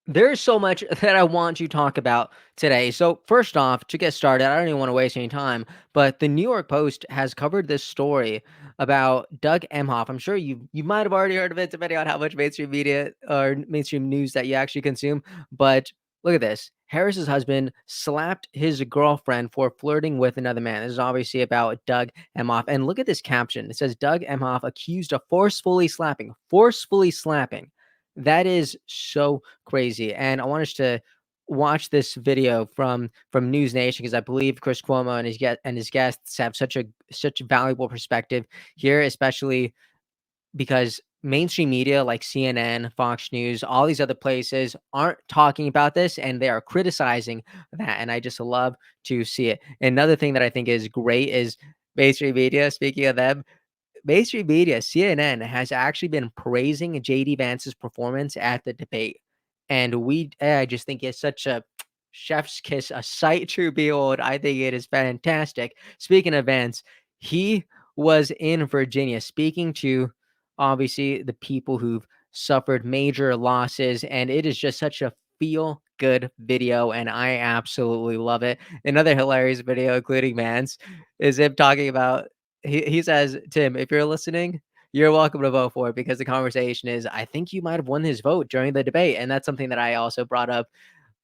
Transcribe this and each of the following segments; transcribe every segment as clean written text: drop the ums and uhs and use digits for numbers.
There's so much that I want to talk about today. So, first off, to get started, I don't even want to waste any time, but the New York Post has covered this story about Doug Emhoff. I'm sure you might have already heard of it, depending on how much mainstream media or mainstream news that you actually consume. But look at this. Harris's husband slapped his girlfriend for flirting with another man. This is obviously about Doug Emhoff. And look at this caption. It says Doug Emhoff accused of forcefully slapping. Forcefully slapping. That is so crazy. And I want us to watch this video from News Nation because I believe Chris Cuomo and his guests have such a valuable perspective here, especially because mainstream media like CNN, Fox News, all these other places aren't talking about this and they are criticizing that. And I just love to see it. Another thing that I think is great is mainstream media, speaking of them, mainstream media, CNN, has actually been praising JD Vance's performance at the debate. And I just think it's such a chef's kiss, a sight to behold. I think it is fantastic. Speaking of Vance, he was in Virginia speaking to obviously the people who've suffered major losses. And it is just such a feel good video. And I absolutely love it. Another hilarious video, including Vance, is him talking about he says, Tim, if you're listening, you're welcome to vote for it because the conversation is, I think you might have won his vote during the debate. And that's something that I also brought up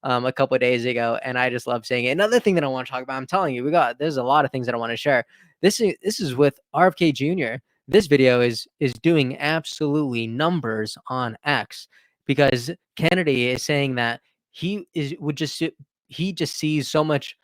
a couple of days ago. And I just love saying it. Another thing that I want to talk about, I'm telling you, there's a lot of things that I want to share. This is with RFK Jr. This video is doing absolutely numbers on X because Kennedy is saying that he just sees so much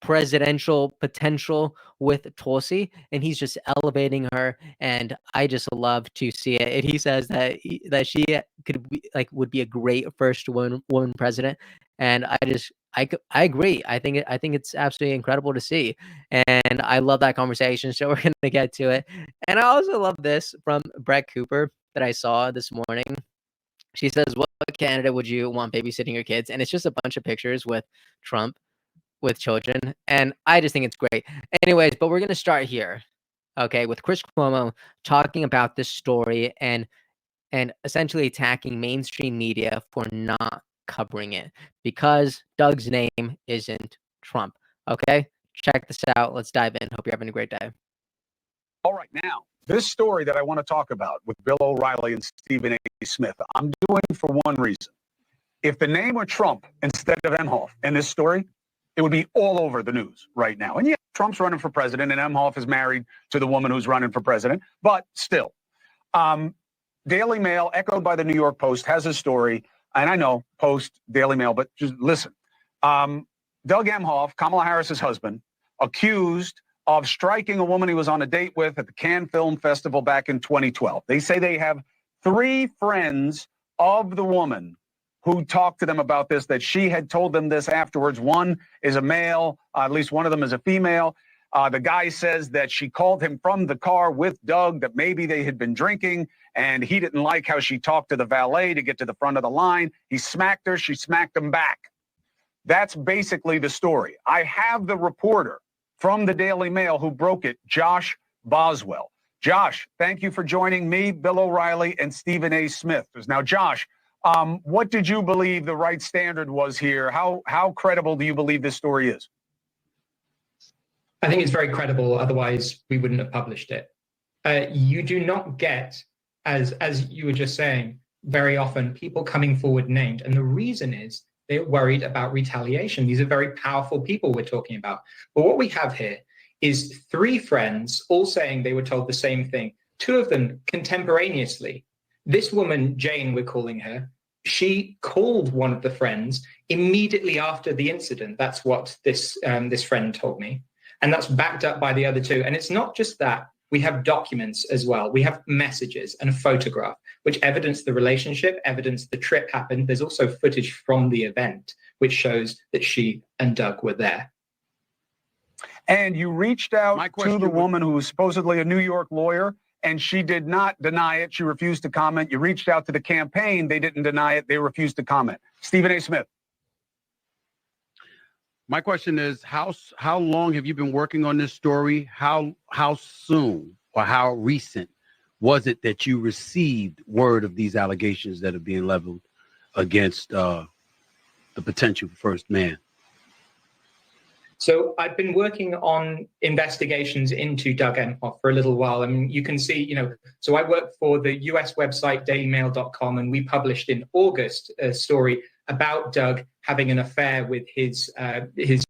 presidential potential with Tulsi, and he's just elevating her, and I just love to see it. And he says that she could be, would be a great first woman president, and I agree. I think it's absolutely incredible to see, and I love that conversation. So we're gonna get to it, and I also love this from Brett Cooper that I saw this morning. She says, "What candidate would you want babysitting your kids?" And it's just a bunch of pictures with Trump with children, and I just think it's great. Anyways, but we're gonna start here, okay, with Chris Cuomo talking about this story and essentially attacking mainstream media for not covering it because Doug's name isn't Trump. Okay, check this out. Let's dive in. Hope you're having a great day. All right, now, this story that I want to talk about with Bill O'Reilly and Stephen A. Smith, I'm doing for one reason. If the name were Trump instead of Emhoff in this story, it would be all over the news right now. And yeah, Trump's running for president and Emhoff is married to the woman who's running for president. But still, Daily Mail, echoed by the New York Post, has a story. And I know Post, Daily Mail, but just listen. Doug Emhoff, Kamala Harris's husband, accused of striking a woman he was on a date with at the Cannes Film Festival back in 2012. They say they have 3 friends of the woman who talked to them about this, that she had told them this afterwards. One is a male, at least one of them is a female. The guy says that she called him from the car with Doug, that maybe they had been drinking, and he didn't like how she talked to the valet to get to the front of the line. He smacked her, she smacked him back. That's basically the story. I have the reporter from the Daily Mail who broke it, Josh Boswell. Josh, thank you for joining me, Bill O'Reilly, and Stephen A. Smith. Now, Josh, what did you believe the right standard was here? How credible do you believe this story is? I think it's very credible. Otherwise, we wouldn't have published it. You do not get, as you were just saying, very often people coming forward named. And the reason is they're worried about retaliation. These are very powerful people we're talking about. But what we have here is 3 friends all saying they were told the same thing, 2 of them contemporaneously. This woman, Jane, we're calling her, she called one of the friends immediately after the incident. That's what this friend told me. And that's backed up by the other 2. And it's not just that. We have documents as well. We have messages and a photograph, which evidence the relationship, evidence the trip happened. There's also footage from the event, which shows that she and Doug were there. And you reached out to the woman who was supposedly a New York lawyer, and she did not deny it. She refused to comment. You reached out to the campaign. They didn't deny it. They refused to comment. Stephen A. Smith. My question is, how long have you been working on this story? How soon or how recent was it that you received word of these allegations that are being leveled against the potential first man? So I've been working on investigations into Doug Emhoff for a little while. I mean, you can see, so I work for the US website dailymail.com, and we published in August a story about Doug having an affair with his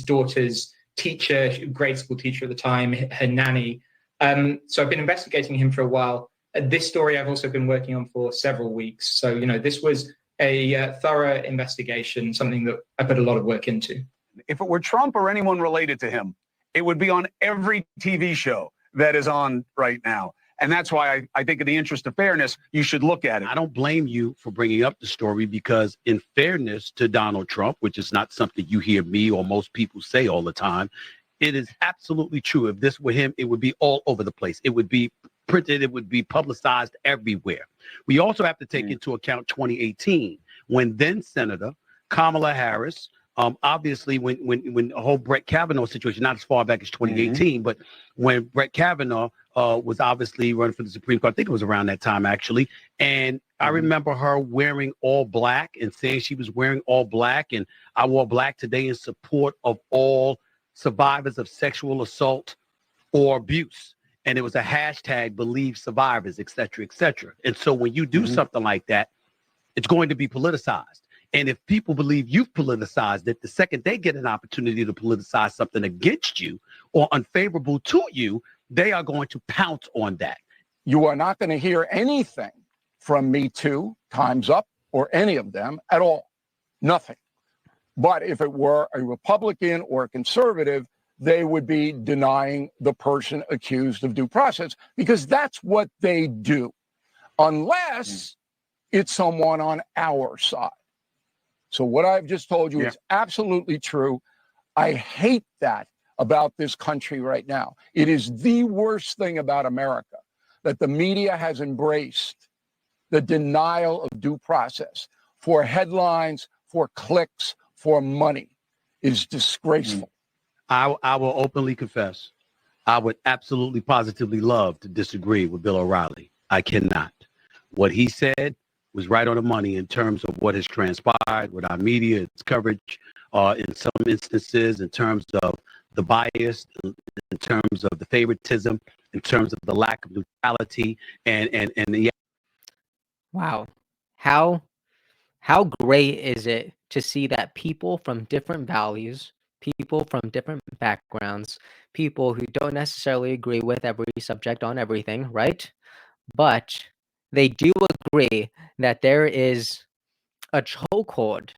daughter's teacher, grade school teacher at the time, her nanny. So I've been investigating him for a while. This story I've also been working on for several weeks. So, this was a thorough investigation, something that I put a lot of work into. If it were Trump or anyone related to him, it would be on every TV show that is on right now. And that's why I think in the interest of fairness, you should look at it. I don't blame you for bringing up the story because in fairness to Donald Trump, which is not something you hear me or most people say all the time, it is absolutely true. If this were him, it would be all over the place. It would be printed. It would be publicized everywhere. We also have to take into account 2018 when then Senator Kamala Harris, obviously, when the whole Brett Kavanaugh situation, not as far back as 2018, but when Brett Kavanaugh was obviously running for the Supreme Court, I think it was around that time, actually. And I remember her wearing all black and saying she was wearing all black. And I wore black today in support of all survivors of sexual assault or abuse. And it was a hashtag, believe survivors, et cetera, et cetera. And so when you do something like that, it's going to be politicized. And if people believe you've politicized it, the second they get an opportunity to politicize something against you or unfavorable to you, they are going to pounce on that. You are not going to hear anything from Me Too, Time's Up, or any of them at all. Nothing. But if it were a Republican or a conservative, they would be denying the person accused of due process because that's what they do, unless it's someone on our side. So what I've just told you is absolutely true. I hate that about this country right now. It is the worst thing about America that the media has embraced the denial of due process for headlines, for clicks, for money is disgraceful. I will openly confess, I would absolutely positively love to disagree with Bill O'Reilly. I cannot. What he said was right on the money in terms of what has transpired with our media, its coverage, in some instances, in terms of the bias, in terms of the favoritism, in terms of the lack of neutrality, and yeah. Wow. How great is it to see that people from different values, people from different backgrounds, people who don't necessarily agree with every subject on everything, right? But they do agree that there is a chokehold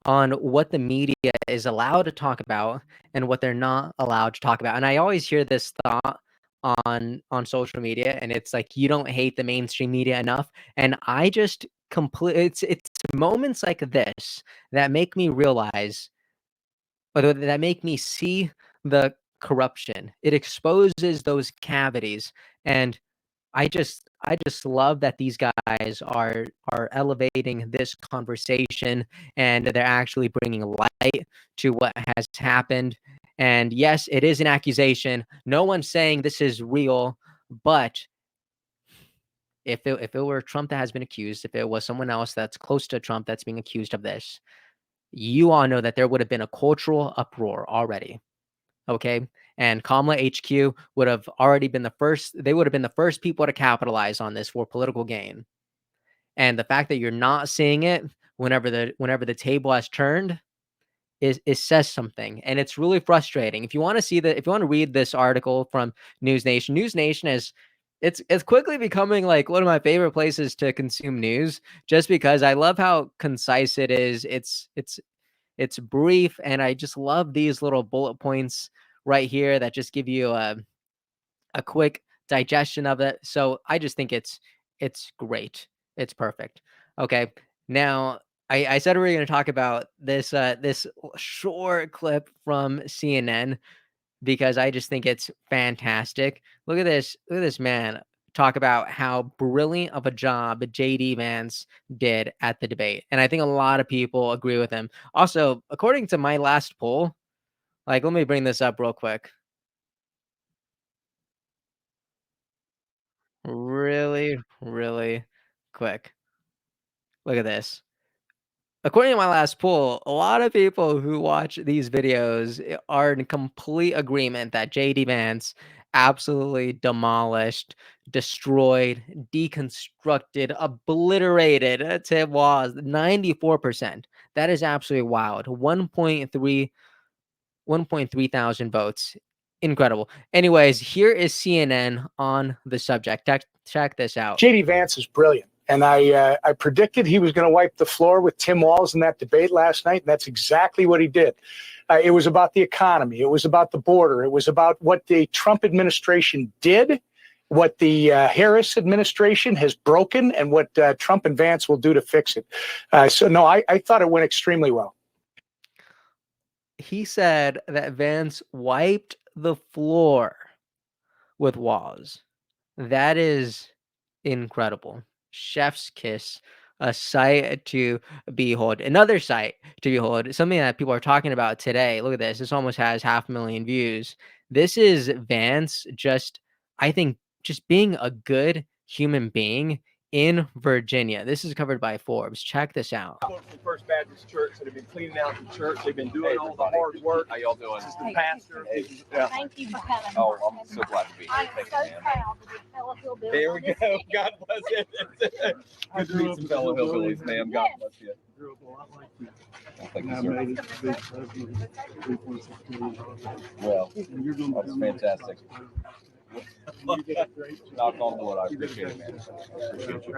on what the media is allowed to talk about and what they're not allowed to talk about. And I always hear this thought on social media, and it's like you don't hate the mainstream media enough. And I just it's moments like this that make me realize, or that make me see the corruption. It exposes those cavities, and I just love that these guys are elevating this conversation and they're actually bringing light to what has happened. And yes, it is an accusation. No one's saying this is real, but if it were Trump that has been accused, if it was someone else that's close to Trump that's being accused of this, you all know that there would have been a cultural uproar already. Okay. And Kamala HQ would have already been they would have been the first people to capitalize on this for political gain. And the fact that you're not seeing it whenever the table has turned is says something. And it's really frustrating. If you want to read this article from News Nation, News Nation it's quickly becoming like one of my favorite places to consume news, just because I love how concise it is. It's brief, and I just love these little bullet points right here that just give you a quick digestion of it. So I just think it's great. It's perfect. Okay. Now I said we were going to talk about this short clip from CNN because I just think it's fantastic. Look at this. Look at this man talk about how brilliant of a job JD Vance did at the debate. And I think a lot of people agree with him. Also, according to my last poll, like, let me bring this up real quick. Really, really quick. Look at this. according to my last poll, a lot of people who watch these videos are in complete agreement that JD Vance absolutely demolished, destroyed, deconstructed, obliterated Tim Walz. 94%. That is absolutely wild. 1.3 thousand votes. Incredible. Anyways, here is CNN on the subject. Check this out. JD Vance is brilliant. And I predicted he was going to wipe the floor with Tim Walz in that debate last night, and that's exactly what he did. It was about the economy. It was about the border. It was about what the Trump administration did, what the Harris administration has broken, and what Trump and Vance will do to fix it. So, no, I thought it went extremely well. He said that Vance wiped the floor with Walz. That is incredible. Chef's kiss. A sight to behold. Another sight to behold. Something that people are talking about today. Look at this. This almost has 500,000 views. This is Vance I think, just being a good human being in Virginia. This is covered by Forbes. Check this out. From First Baptist Church that have been cleaning out the church. They've been doing all the hard work. How y'all doing? This is the pastor. Thank you for having me. Oh, I'm so glad to be here. I'm Thank so you, man. proud to be a fellow hillbilly. There on we this go. stage. God bless you. Good to meet some fellow hillbillies, ma'am. God bless you. Oh, thank you, sir. Well, that's fantastic. Knock on wood. I appreciate it, man. I appreciate you.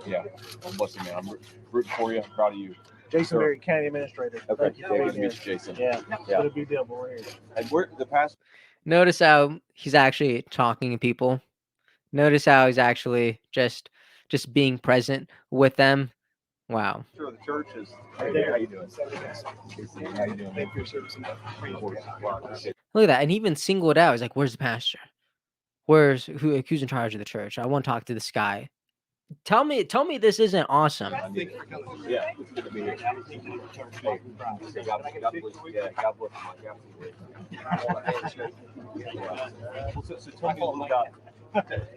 Yeah. God bless you, man. I'm rooting for you. I'm proud of you. Jason Berry, County Administrator. Okay. Thank you for Good being to here. meet you, Jason. Yeah. Yeah. What a big deal, but we're here. And we're the past. Notice how he's actually talking to people. Notice how he's actually just being present with them. Wow. Sure, the church is. Hey there, how you doing? How you doing? Thank you for your service. Look at that. And he even singled out. He's like, where's the pastor? Who's in charge of the church? I want to talk to this guy. Tell me this isn't awesome. Yeah. Good to be here. Hey, God bless you. Yeah, God bless you. So tell me a little about,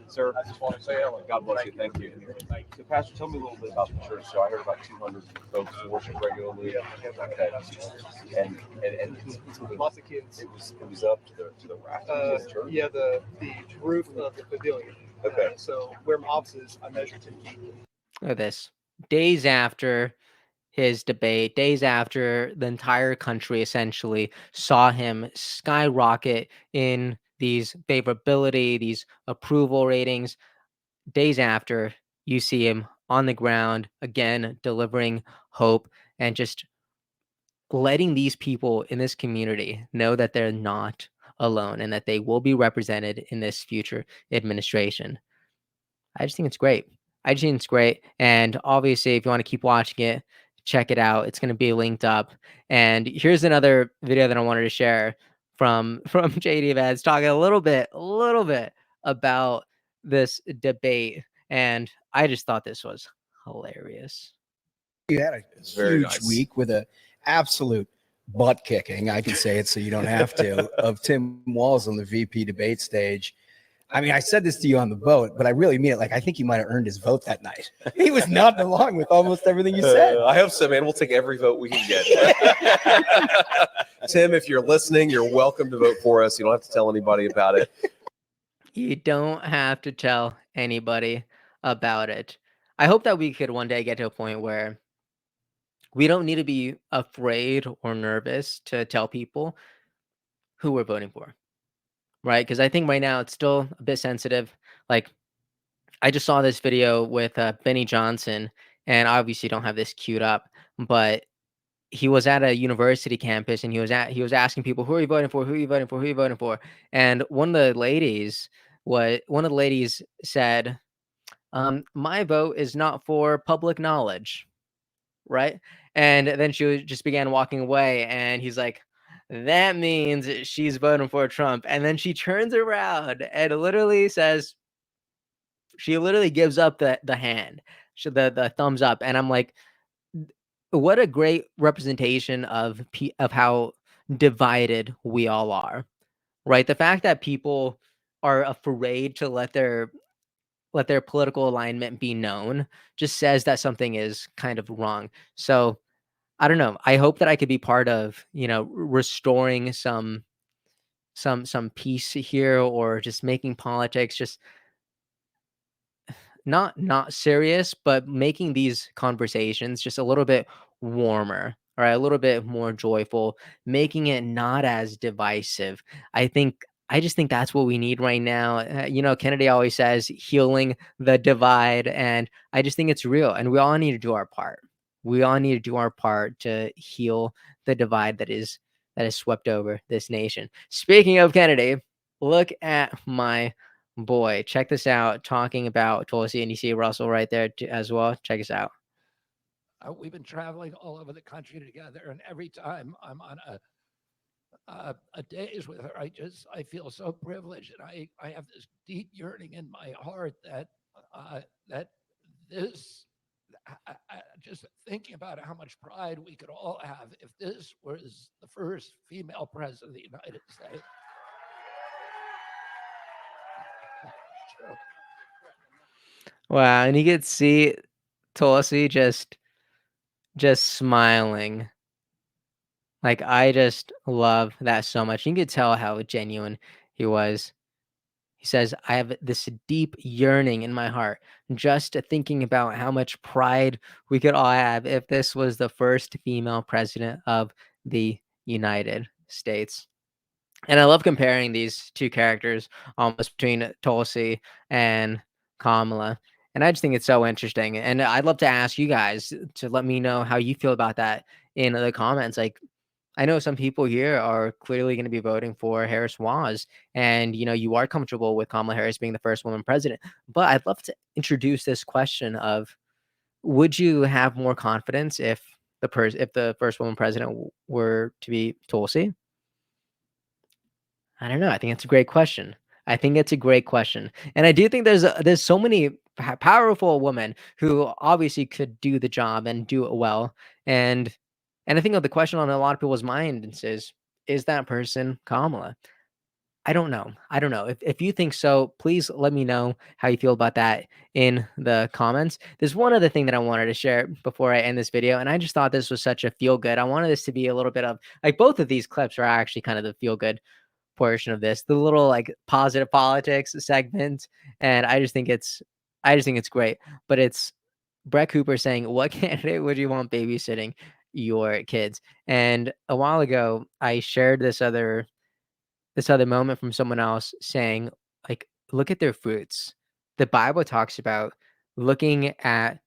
sir, I just want to say hello. God bless you. Thank you. So, Pastor, tell me a little bit about the church. So I heard about 200 folks who worship regularly. Okay. And Lots of kids. it was up to the rafters of the church. Yeah, the roof of the pavilion. Okay. So where my office is, I measure 10 feet. Look at this. Days after his debate, days after the entire country essentially saw him skyrocket in these favorability, these approval ratings, days after, you see him on the ground again, delivering hope and just letting these people in this community know that they're not alone and that they will be represented in this future administration. I just think it's great. I just think it's great. And obviously, if you want to keep watching it, check it out. It's going to be linked up. And here's another video that I wanted to share from JD Vance talking a little bit about this debate. And I just thought this was hilarious. You had a huge week with a absolute butt kicking. I can say it so you don't have to, of Tim Walz on the VP debate stage. I mean, I said this to you on the boat, but I really mean it. Like, I think he might have earned his vote that night. He was nodding along with almost everything you said. I hope so, man. We'll take every vote we can get. Tim, if you're listening, you're welcome to vote for us. You don't have to tell anybody about it. You don't have to tell anybody about it. I hope that we could one day get to a point where we don't need to be afraid or nervous to tell people who we're voting for. Right? Because I think right now it's still a bit sensitive. Like, I just saw this video with Benny Johnson, and I obviously don't have this queued up, but he was at a university campus and he was asking people, who are you voting for? Who are you voting for? Who are you voting for? And one of the ladies said, my vote is not for public knowledge. Right? And then she just began walking away, and he's like, that means she's voting for Trump. And then she turns around and literally says, she literally gives up the hand, the thumbs up. And I'm like, what a great representation of how divided we all are, right? The fact that people are afraid to let their let their political alignment be known just says that something is kind of wrong. So I don't know. I hope that I could be part of, restoring some peace here, or just making politics just not serious, but making these conversations just a little bit warmer, or a little bit more joyful, making it not as divisive. I just think that's what we need right now. Kennedy always says healing the divide, and I just think it's real, and we all need to do our part. We all need to do our part to heal the divide that is swept over this nation. Speaking of Kennedy, look at my boy. Check this out, talking about Tulsi, and you see Russell right there as well. Check this out. We've been traveling all over the country together, and every time I'm on a days with her, I feel so privileged, and I have this deep yearning in my heart that this. Just thinking about how much pride we could all have if this was the first female president of the United States. Wow, and you could see Tulsi just smiling. Like, I just love that so much. You could tell how genuine he was. He says, I have this deep yearning in my heart, just thinking about how much pride we could all have if this was the first female president of the United States. And I love comparing these two characters, almost between Tulsi and Kamala. And I just think it's so interesting. And I'd love to ask you guys to let me know how you feel about that in the comments. Like, I know some people here are clearly going to be voting for Harris Waz, and you are comfortable with Kamala Harris being the first woman president. But I'd love to introduce this question of: would you have more confidence if the first woman president were to be Tulsi? I don't know. I think it's a great question. I think it's a great question, and I do think there's so many powerful women who obviously could do the job and do it well, and I think of the question on a lot of people's minds is that person Kamala? I don't know. If you think so, please let me know how you feel about that in the comments. There's one other thing that I wanted to share before I end this video, and I just thought this was such a feel good. I wanted this to be a little bit of like, both of these clips are actually kind of the feel good portion of this, the little like positive politics segment, and I just think it's great. But it's Brett Cooper saying, "What candidate would you want babysitting your kids?" And a while ago, I shared this other moment from someone else saying, like, look at their fruits. The Bible talks about looking at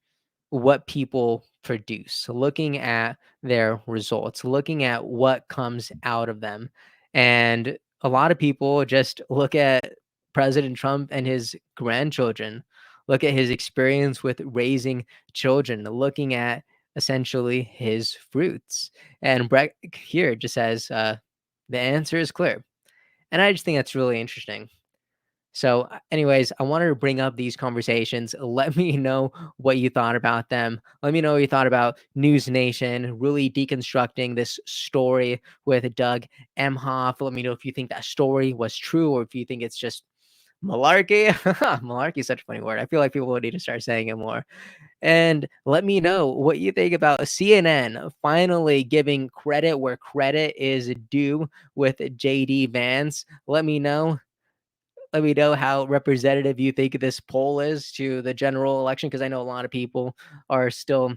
what people produce, looking at their results, looking at what comes out of them. And a lot of people just look at President Trump and his grandchildren, look at his experience with raising children, looking at essentially his fruits. And Brett here just says, the answer is clear. And I just think that's really interesting. So, anyways, I wanted to bring up these conversations. Let me know what you thought about them. Let me know what you thought about News Nation, really deconstructing this story with Doug Emhoff. Let me know if you think that story was true, or if you think it's just malarkey. Malarkey is such a funny word. I feel like people need to start saying it more. And let me know what you think about CNN finally giving credit where credit is due with JD Vance. Let me know. Let me know how representative you think this poll is to the general election, because I know a lot of people are still.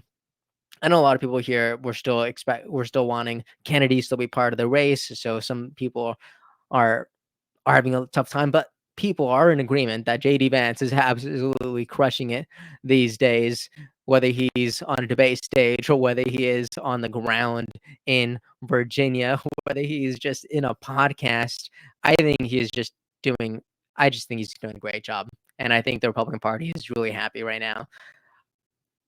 I know a lot of people here. We're still wanting Kennedy to still be part of the race. So some people are having a tough time, but people are in agreement that JD Vance is absolutely crushing it these days, whether he's on a debate stage or whether he is on the ground in Virginia, whether he's just in a podcast. I think he's just doing I just think he's doing a great job. And I think the Republican Party is really happy right now.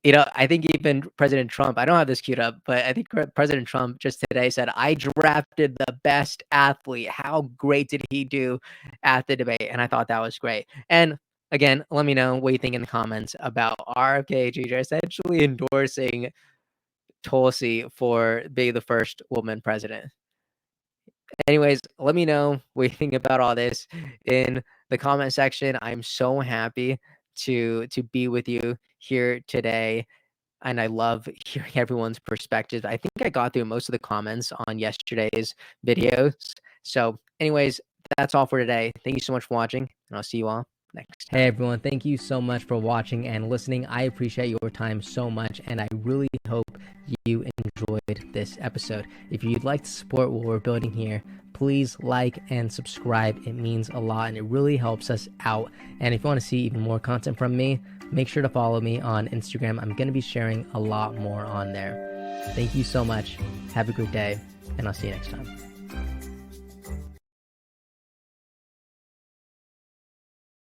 I think even President Trump, I don't have this queued up, but I think President Trump just today said, I drafted the best athlete. How great did he do at the debate? And I thought that was great. And again, let me know what you think in the comments about RFK Jr. essentially endorsing Tulsi for being the first woman president. Anyways, let me know what you think about all this in the comment section. I'm so happy to be with you here today. And I love hearing everyone's perspectives. I think I got through most of the comments on yesterday's videos. So anyways, that's all for today. Thank you so much for watching, and I'll see you all next time. Hey everyone, thank you so much for watching and listening. I appreciate your time so much, and I really hope you enjoyed this episode. If you'd like to support what we're building here, please like and subscribe. It means a lot, and it really helps us out. And if you want to see even more content from me, make sure to follow me on Instagram. I'm going to be sharing a lot more on there. Thank you so much. Have a great day, and I'll see you next time.